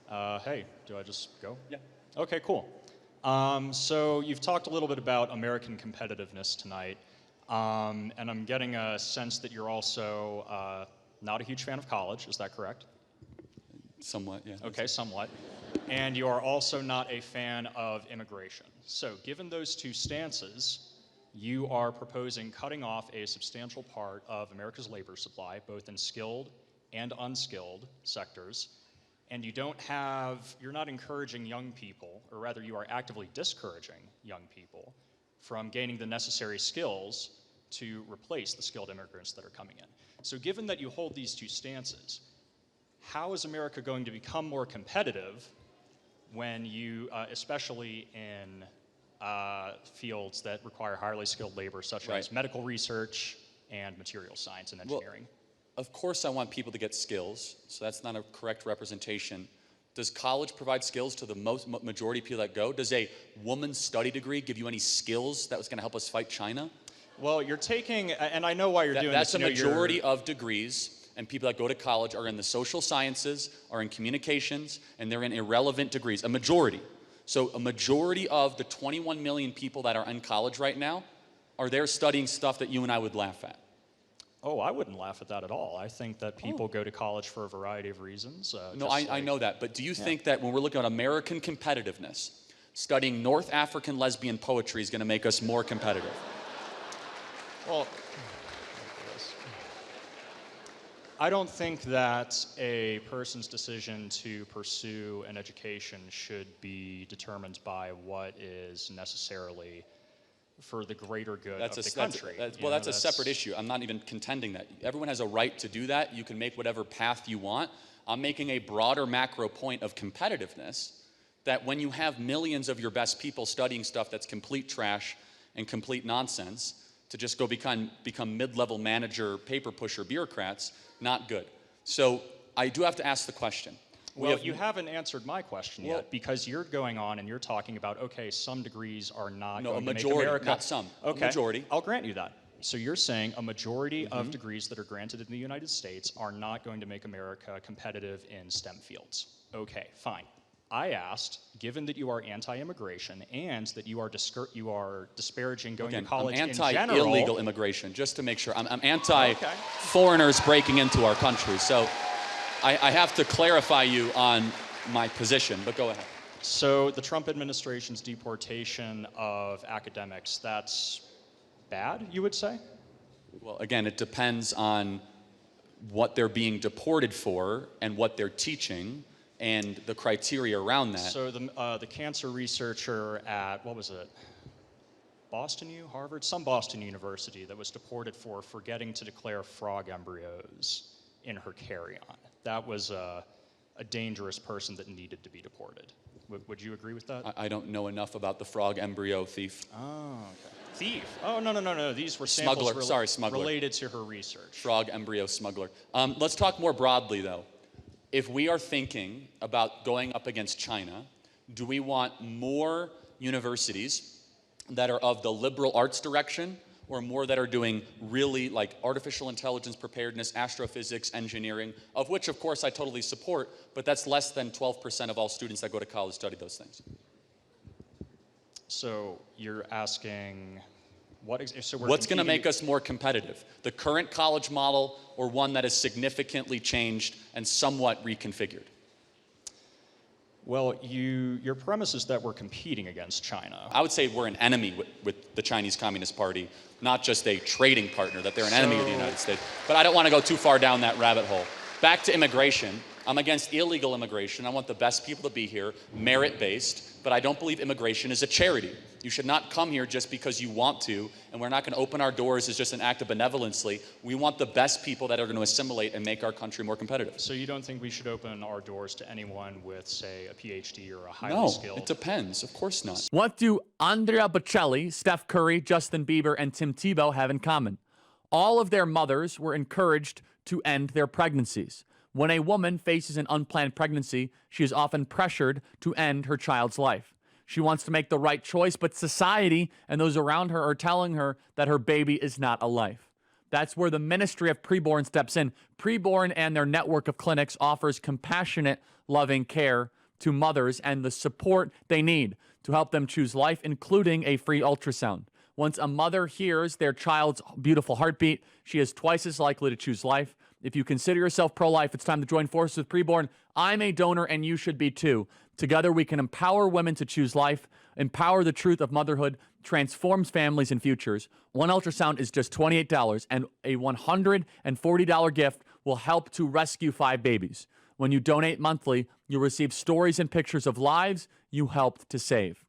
Hey, do I just go? Yeah. Okay, cool. So you've talked a little bit about American competitiveness tonight, and I'm getting a sense that you're also not a huge fan of college. Is that correct? Somewhat, yeah. Okay, somewhat. And you are also not a fan of immigration. So given those two stances, you are proposing cutting off a substantial part of America's labor supply, both in skilled and unskilled sectors. And you're not encouraging young people, or rather you are actively discouraging young people from gaining the necessary skills to replace the skilled immigrants that are coming in. So given that you hold these two stances, how is America going to become more competitive when you, especially in fields that require highly skilled labor, such as medical research and material science and engineering? Well, of course I want people to get skills, so that's not a correct representation. Does college provide skills to the majority of people that go? Does a woman's study degree give you any skills that was going to help us fight China? Well, you're taking, and I know why you're doing this. That's a majority of degrees, and people that go to college are in the social sciences, are in communications, and they're in irrelevant degrees, a majority. So a majority of the 21 million people that are in college right now are there studying stuff that you and I would laugh at. Oh, I wouldn't laugh at that at all. I think that people go to college for a variety of reasons. No, I know that. But do you think that when we're looking at American competitiveness, studying North African lesbian poetry is going to make us more competitive? Well, I don't think that a person's decision to pursue an education should be determined by what is necessarily for the greater good of the country. That's a separate issue. I'm not even contending that. Everyone has a right to do that. You can make whatever path you want. I'm making a broader macro point of competitiveness, that when you have millions of your best people studying stuff that's complete trash and complete nonsense, to just go become mid-level manager, paper pusher bureaucrats, not good. So I do have to ask the question. Well, you haven't answered my question yet, because you're going on and you're talking about, okay, some degrees are not going to make America... not some. Okay, a majority. I'll grant you that. So you're saying a majority of degrees that are granted in the United States are not going to make America competitive in STEM fields. Okay, fine. I asked, given that you are anti-immigration and that you are disparaging going to college in general... I'm anti-illegal immigration, just to make sure. I'm anti-foreigners breaking into our country. So I have to clarify you on my position, but go ahead. So the Trump administration's deportation of academics, that's bad, you would say? Well, again, it depends on what they're being deported for and what they're teaching and the criteria around that. So the cancer researcher at, what was it? Boston U, Harvard? Some Boston university that was deported for forgetting to declare frog embryos in her carry-on. That was a dangerous person that needed to be deported. Would you agree with that? I don't know enough about the frog embryo thief. Oh, okay. Thief? Oh, no. These were samples smuggler. Related to her research. Frog embryo smuggler. Let's talk more broadly, though. If we are thinking about going up against China, do we want more universities that are of the liberal arts direction, or more that are doing really like artificial intelligence preparedness, astrophysics, engineering, of which, of course, I totally support, but that's less than 12% of all students that go to college study those things. So you're asking, what's going to make us more competitive? The current college model or one that is significantly changed and somewhat reconfigured? Well, your premise is that we're competing against China. I would say we're an enemy with the Chinese Communist Party, not just a trading partner, that they're an enemy of the United States. But I don't want to go too far down that rabbit hole. Back to immigration. I'm against illegal immigration. I want the best people to be here, merit-based, but I don't believe immigration is a charity. You should not come here just because you want to, and we're not going to open our doors as just an act of benevolency. We want the best people that are going to assimilate and make our country more competitive. So you don't think we should open our doors to anyone with, say, a PhD or a highly skilled... No, it depends. Of course not. What do Andrea Bocelli, Steph Curry, Justin Bieber, and Tim Tebow have in common? All of their mothers were encouraged to end their pregnancies. When a woman faces an unplanned pregnancy, she is often pressured to end her child's life. She wants to make the right choice, but society and those around her are telling her that her baby is not a life. That's where the Ministry of Preborn steps in. Preborn and their network of clinics offers compassionate, loving care to mothers and the support they need to help them choose life, including a free ultrasound. Once a mother hears their child's beautiful heartbeat, she is twice as likely to choose life. If you consider yourself pro-life, it's time to join forces with Preborn. I'm a donor, and you should be too. Together, we can empower women to choose life, empower the truth of motherhood, transforms families and futures. One ultrasound is just $28, and a $140 gift will help to rescue 5 babies. When you donate monthly, you'll receive stories and pictures of lives you helped to save.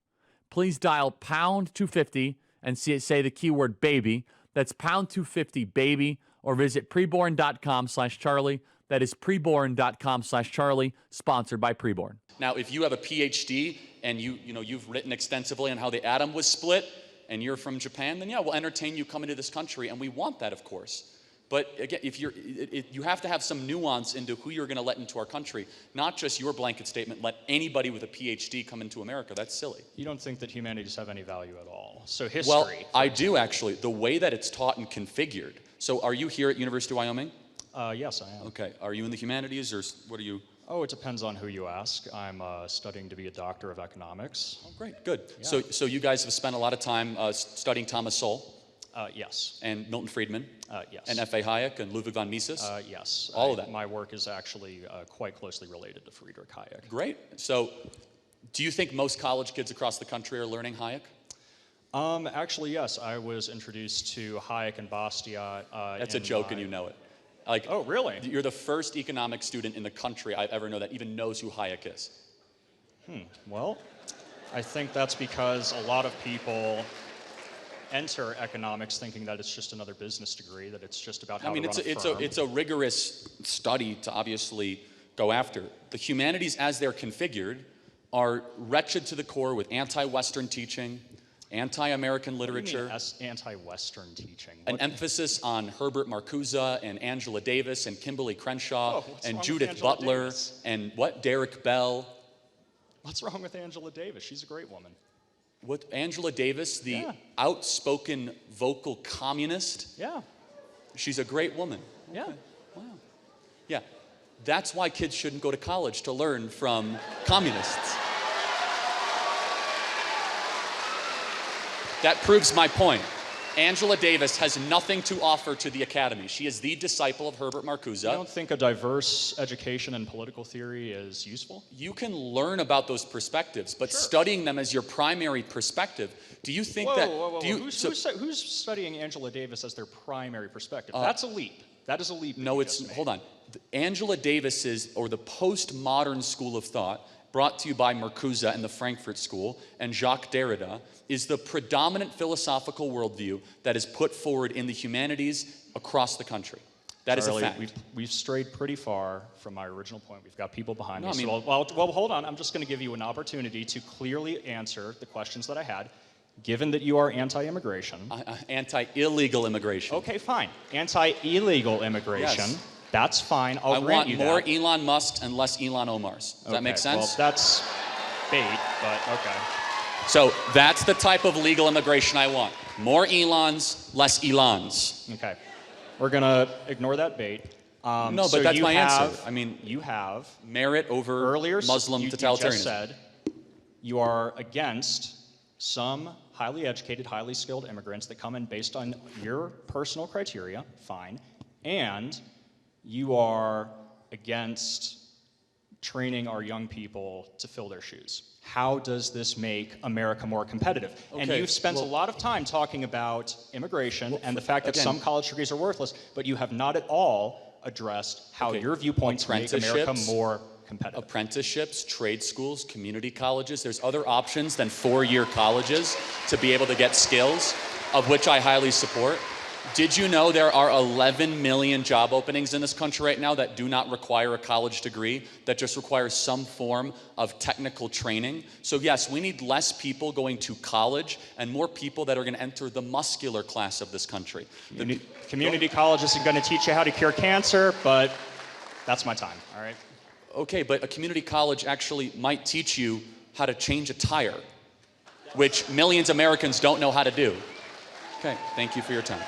Please dial pound 250 and say the keyword baby. That's pound 250 baby, or visit preborn.com/Charlie. That is preborn.com/Charlie, sponsored by Preborn. Now, if you have a PhD and you've written extensively on how the atom was split and you're from Japan, then yeah, we'll entertain you coming to this country, and we want that, of course. But again, you have to have some nuance into who you're going to let into our country, not just your blanket statement, let anybody with a PhD come into America. That's silly. You don't think that humanities have any value at all? So history. Well, I do actually. The way that it's taught and configured. So are you here at University of Wyoming? Yes, I am. Okay. Are you in the humanities, or what are you? Oh, it depends on who you ask. I'm studying to be a doctor of economics. Oh, great. Good. Yeah. So you guys have spent a lot of time studying Thomas Sowell. Yes. And Milton Friedman. Yes. And F.A. Hayek and Ludwig von Mises. Yes. All of that. My work is actually quite closely related to Friedrich Hayek. Great. So do you think most college kids across the country are learning Hayek? Actually, yes. I was introduced to Hayek and Bastiat. That's a joke, and you know it. Like, oh, really? You're the first economics student in the country I've ever known that even knows who Hayek is. Well, I think that's because a lot of people enter economics thinking that it's just another business degree, that it's just about how to run a firm. It's a rigorous study to obviously go after. The humanities, as they're configured, are wretched to the core with anti-Western teaching, anti-American literature. What do you mean anti-Western teaching? An emphasis on Herbert Marcuse and Angela Davis and Kimberly Crenshaw and Judith Butler and Derek Bell. What's wrong with Angela Davis? She's a great woman. What, Angela Davis, the outspoken vocal communist? Yeah. She's a great woman. Yeah. Okay. Wow. Yeah. That's why kids shouldn't go to college, to learn from communists. That proves my point. Angela Davis has nothing to offer to the academy. She is the disciple of Herbert Marcuse. You don't think a diverse education in political theory is useful? You can learn about those perspectives, but studying them as your primary perspective, do you think who's studying Angela Davis as their primary perspective? That's a leap. That is a leap. No, hold on. Angela Davis is, or the postmodern school of thought, brought to you by Marcuse and the Frankfurt School and Jacques Derrida, is the predominant philosophical worldview that is put forward in the humanities across the country. That is a fact. We've strayed pretty far from my original point. We've got people behind me. I mean, well, hold on. I'm just going to give you an opportunity to clearly answer the questions that I had, given that you are anti-immigration. Anti-illegal immigration. Okay, fine. Anti-illegal immigration. Yes. That's fine. I'll grant you that. I want more Elon Musks and less Elon Omars. Does that make sense? Well, that's bait, but okay. So that's the type of legal immigration I want. More Elons, less Elons. Okay. We're going to ignore that bait. No, but that's my answer. I mean, you have merit over Muslim totalitarianism. You just said you are against some highly educated, highly skilled immigrants that come in based on your personal criteria, fine, and you are against training our young people to fill their shoes. How does this make America more competitive? Okay, and you've spent a lot of time talking about immigration and the fact that some college degrees are worthless, but you have not at all addressed how your viewpoints make America more competitive. Apprenticeships, trade schools, community colleges. There's other options than four-year colleges to be able to get skills, of which I highly support. Did you know there are 11 million job openings in this country right now that do not require a college degree, that just require some form of technical training? So yes, we need less people going to college and more people that are going to enter the muscular class of this country. Community colleges are going to teach you how to cure cancer, but that's my time, all right? Okay, but a community college actually might teach you how to change a tire, which millions of Americans don't know how to do. Okay, thank you for your time.